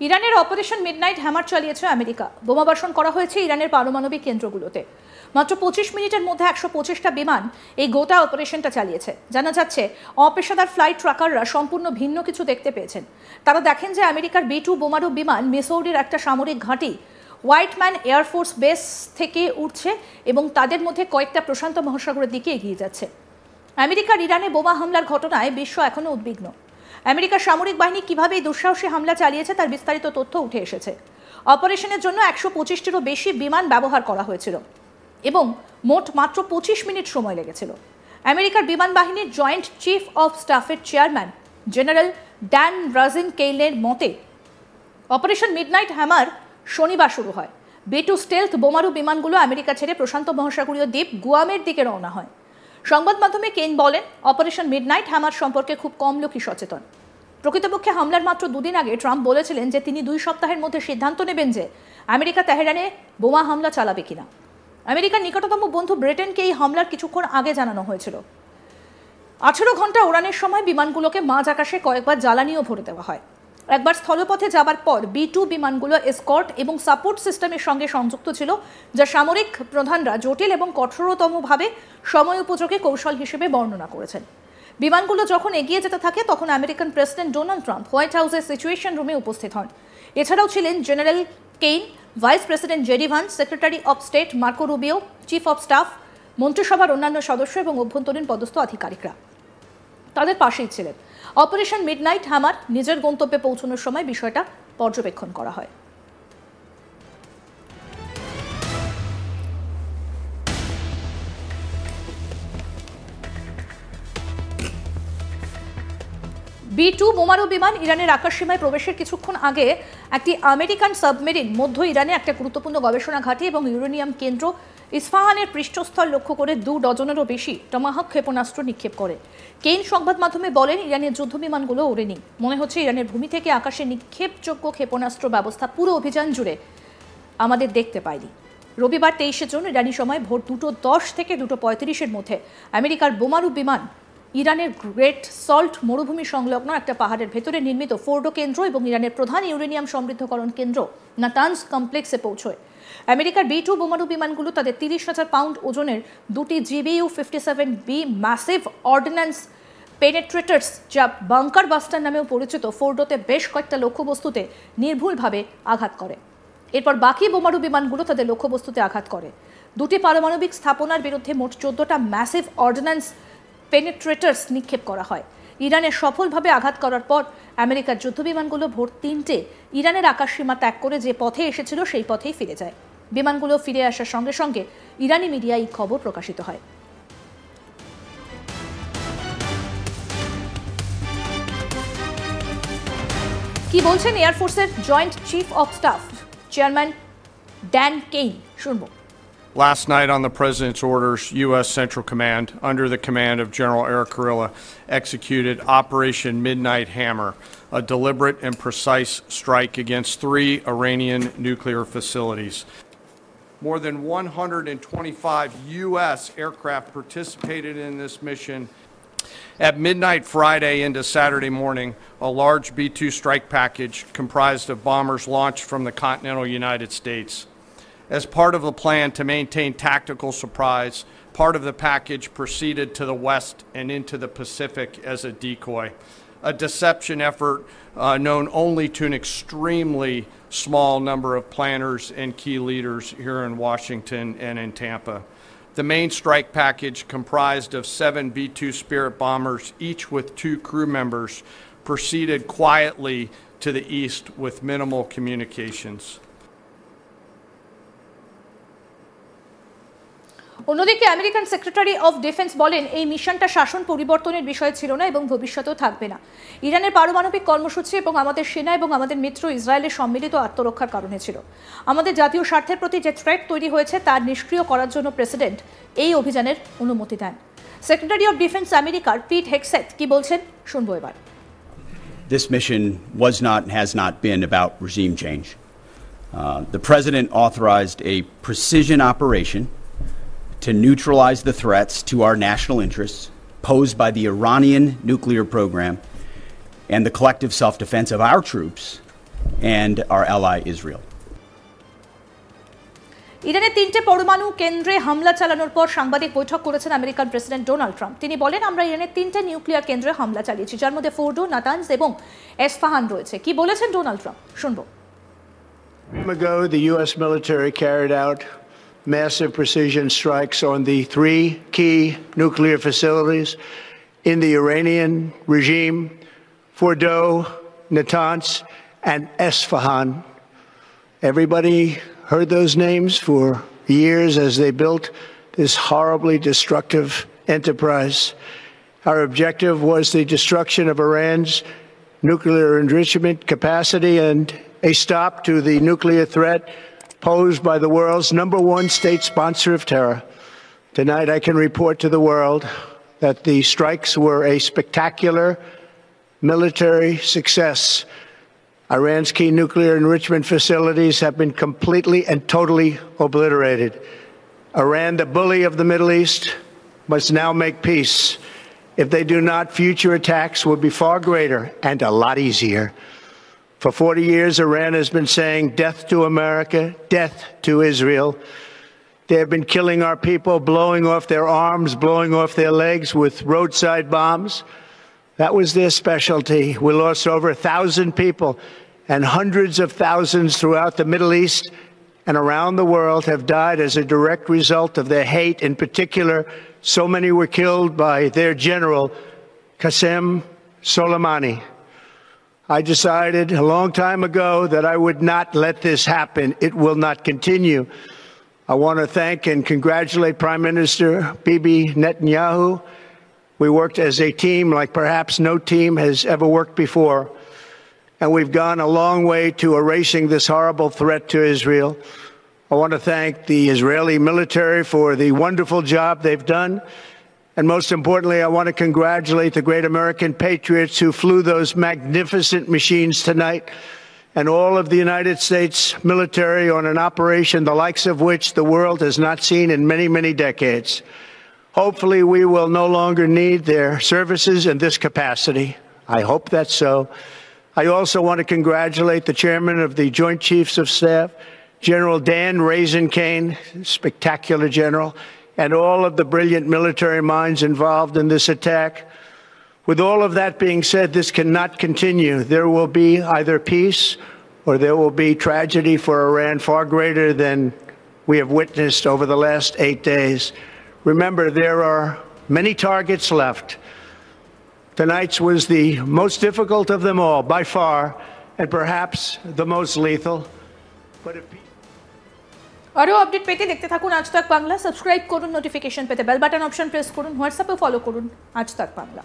ইরানের operation midnight hammer চালিয়েছে America. বোমাবর্ষণ করা হয়েছে ইরানের পারমাণবিক কেন্দ্রগুলোতে। মাত্র 25 মিনিটের মধ্যে 125টা বিমান এই গোটা অপারেশনটা চালিয়েছে। জানা যাচ্ছে অপেশাদার ফ্লাইট ট্র্যাকাররা সম্পূর্ণ ভিন্ন কিছু দেখতে পেয়েছেন। তারা দেখেন যে আমেরিকার B-2 বোমারু বিমান মিসৌরির একটা সামরিক ঘাঁটি হোয়াইটম্যান এয়ারফোর্স বেস থেকে উঠছে এবং তাদের মধ্যে কয়েকটা প্রশান্ত মহাসাগরের দিকে এগিয়ে যাচ্ছে। আমেরিকার ইরানে বোমা হামলার ঘটনায় বিশ্ব এখনও উদ্বিগ্ন। আমেরিকার সামরিক বাহিনী কিভাবে এই দুঃসাহসী হামলা চালিয়েছে তার বিস্তারিত তথ্য উঠে এসেছে। অপারেশনের জন্য 125টিরও বেশি বিমান ব্যবহার করা হয়েছিল এবং মোট মাত্র 25 মিনিট সময় লেগেছিল। আমেরিকার বিমান বাহিনীর জয়েন্ট চিফ অফ স্টাফের চেয়ারম্যান জেনারেল ড্যান রাজেনকেইলের মতে অপারেশন মিডনাইট হ্যামার শনিবার শুরু হয়। B-2 স্টেলথ বোমারু বিমানগুলো আমেরিকা ছেড়ে প্রশান্ত মহাসাগরীয় দ্বীপ গুয়ামের দিকে রওনা হয়। সংবাদ মাধ্যমে কেইন বলেন, অপারেশন মিডনাইট হ্যামার সম্পর্কে খুব কম লোকই সচেতন। প্রকৃতপক্ষে হামলার মাত্র 2 দিন আগে ট্রাম্প বলেছিলেন যে তিনি 2 সপ্তাহের মধ্যে সিদ্ধান্ত নেবেন যে আমেরিকা তেহরানে বোমা হামলা চালাবে কিনা। আমেরিকার নিকটতম বন্ধু ব্রিটেনকে এই হামলার কিছুক্ষণ আগে জানানো হয়েছিল। 18 ঘন্টা উড়ানের সময় বিমানগুলোকে মাঝ আকাশে কয়েকবার জ্বালানিও ভরে দেওয়া হয়। একবার স্থলপথে যাবার পর B-2 বিমানগুলো এসকর্ট এবং সাপোর্ট সিস্টেমের সঙ্গে সংযুক্ত ছিল, যা সামরিক প্রধানরা জটিল এবং কঠোরতমভাবে সময় উপযোগী কৌশল হিসেবে বর্ণনা করেছেন। বিমানগুলো যখন এগিয়ে যেতে থাকে তখন American president Donald Trump white হাউসের সিচুয়েশন রুমে উপস্থিত হন। এছাড়াও ছিলেন general Kane, vice president JD Vance, secretary of state Marco Rubio, chief of staff, মন্ত্রিসভার অন্যান্য সদস্য এবং অভ্যন্তরীণ পদস্থ আধিকারিকরা তাদের পাশেই ছিলেন। অপারেশন মিডনাইট হ্যামার নিজের গন্তব্যে পৌঁছানোর সময় বিষয়টা পর্যবেক্ষণ করা হয়। B-2 বোমারু বিমান ইরানের আকাশসীমায় প্রবেশের কিছুক্ষণ আগে একটি আমেরিকান সাবমেরিন মধ্য ইরানে একটা গুরুত্বপূর্ণ গবেষণা ঘাঁটি এবং ইউরেনিয়াম কেন্দ্র ইস্পাহানের পৃষ্ঠস্থল লক্ষ্য করে 2 ডজনেরও বেশি টমাহক ক্ষেপণাস্ত্র নিক্ষেপ করে। কেইন সংবাদ মাধ্যমে বলেন, ইরানের যুদ্ধ বিমানগুলো ওড়েনি। মনে হচ্ছে ইরানের ভূমি থেকে আকাশে নিক্ষেপযোগ্য ক্ষেপণাস্ত্র ব্যবস্থা পুরো অভিযান জুড়ে আমাদের দেখতে পাইনি। রবিবার 23শে জুন ইরানি সময় ভোর 2:10 থেকে 2:35-এর মধ্যে আমেরিকার বোমারু বিমান ইরানের গ্রেট সল্ট মরুভূমি সংলগ্ন একটা পাহাড়ের ভেতরে নির্মিত ফোর্ডো কেন্দ্র এবং ইরানের প্রধান ইউরেনিয়াম সমৃদ্ধকরণ কেন্দ্র নাতানজ কমপ্লেক্সে পৌঁছয়। আমেরিকার B-2 বোমারু বিমানগুলো তাদের 30,000 পাউন্ড ওজনের 2টি GBU-57B ম্যাসিভ অর্ডিন্যান্স পেনেট্রেটার্স, যা বাংকার বাস্টার নামেও পরিচিত, ফোর্ডোতে বেশ কয়েকটা লক্ষ্যবস্তুতে নির্ভুলভাবে আঘাত করে। এরপর বাকি বোমারু বিমানগুলো তাদের লক্ষ্যবস্তুতে আঘাত করে। 2টি পারমাণবিক স্থাপনার বিরুদ্ধে মোট 14টা ম্যাসিভ অর্ডিন্যান্স পেনেট্রেটার্স নিক্ষেপ করা হয়। ইরানের সফলভাবে আঘাত করার পর আমেরিকার যুদ্ধবিমানগুলো ভোর 3টে ইরানের আকাশসীমা ত্যাগ করে যে পথে এসেছিল সেই পথেই ফিরে যায়। বিমানগুলো ফিরে আসার সঙ্গে সঙ্গে ইরানি মিডিয়ায় এই খবর প্রকাশিত হয়। কি বলছেন এয়ারফোর্সের joint chief of staff chairman Dan Caine, শুনবো। Last night, on the President's orders, U.S. Central Command, under the command of General Eric Kurilla, executed Operation Midnight Hammer, a deliberate and precise strike against 3 Iranian nuclear facilities. More than 125 U.S. aircraft participated in this mission. At midnight Friday into Saturday morning, a large B-2 strike package comprised of bombers launched from the continental United States. As part of the plan to maintain tactical surprise, part of the package proceeded to the west and into the Pacific as a decoy, a deception effort known only to an extremely small number of planners and key leaders here in Washington and in Tampa. The main strike package, comprised of 7 B-2 Spirit bombers, each with 2 crew members, proceeded quietly to the east with minimal communications. অন্যদিকে American secretary of defence বলেন, এই মিশনটা শাসন পরিবর্তনের বিষয় ছিল না এবং ভবিষ্যতেও থাকবে না। ইরানের পারমাণবিক কর্মসূচি এবং আমাদের সেনা এবং আমাদের মিত্র ইসরায়েলের সম্মিলিত আত্মরক্ষার কারণে ছিল। আমাদের জাতীয় স্বার্থের প্রতি যে থ্রেট তৈরি হয়েছে তার নিষ্ক্রিয় করার জন্য প্রেসিডেন্ট এই অভিযানের অনুমতি দেন। সেক্রেটারি অফ ডিফেন্স আমেরিকার পিট হেগসেথ কি বলছেন, শুনবো এবার। This mission was not and has not been about regime change. The president authorized a precision operation to neutralize the threats to our national interests posed by the Iranian nuclear program and the collective self-defense of our troops and our ally Israel. ইরানের 3টে পরমাণু কেন্দ্রে হামলা চালানোর পর সাংবাদিক বৈঠক করেছেন আমেরিকান প্রেসিডেন্ট ডোনাল্ড ট্রাম্প। তিনি বলেন, আমরা ইরানের 3টে নিউক্লিয়ার কেন্দ্রে হামলা চালিয়েছি, যার মধ্যে ফোর্ডো, নাতানজ এবং এসফাহান রয়েছে। কি বলেছেন ডোনাল্ড ট্রাম্প, শুনবো। Ago, the U.S. military carried out massive precision strikes on the 3 key nuclear facilities in the Iranian regime: Fordo, Natanz, and Esfahan. Everybody heard those names for years as they built this horribly destructive enterprise. Our objective was the destruction of Iran's nuclear enrichment capacity and a stop to the nuclear threat posed by the world's #1 state sponsor of terror. Tonight, I can report to the world that the strikes were a spectacular military success. Iran's key nuclear enrichment facilities have been completely and totally obliterated. Iran, the bully of the Middle East, must now make peace. If they do not, future attacks will be far greater and a lot easier. For 40 years, Iran has been saying death to America, death to Israel. They have been killing our people, blowing off their arms, blowing off their legs with roadside bombs. That was their specialty. We lost over 1,000 people, and hundreds of thousands throughout the Middle East and around the world have died as a direct result of their hate. In particular, so many were killed by their general, Qasem Soleimani. I decided a long time ago that I would not let this happen. It will not continue. I want to thank and congratulate Prime Minister Bibi Netanyahu. We worked as a team like perhaps no team has ever worked before. And we've gone a long way to erasing this horrible threat to Israel. I want to thank the Israeli military for the wonderful job they've done. And most importantly, I want to congratulate the great American patriots who flew those magnificent machines tonight, and all of the United States military on an operation the likes of which the world has not seen in many, many decades. Hopefully, we will no longer need their services in this capacity. I hope that's so. I also want to congratulate the chairman of the Joint Chiefs of Staff, General Dan Raisin-Kane, spectacular general, and all of the brilliant military minds involved in this attack. With all of that being said, this cannot continue. There will be either peace or there will be tragedy for Iran far greater than we have witnessed over the last 8 days. Remember, there are many targets left. Tonight's was the most difficult of them all, by far, and perhaps the most lethal. But if আরও update পেতে দেখতে থাকুন আজ তাক Bangla. Subscribe করুন, notification পেতে bell button option press করুন, হোয়াটসঅ্যাপে ফলো করুন আজ তাক বাংলা।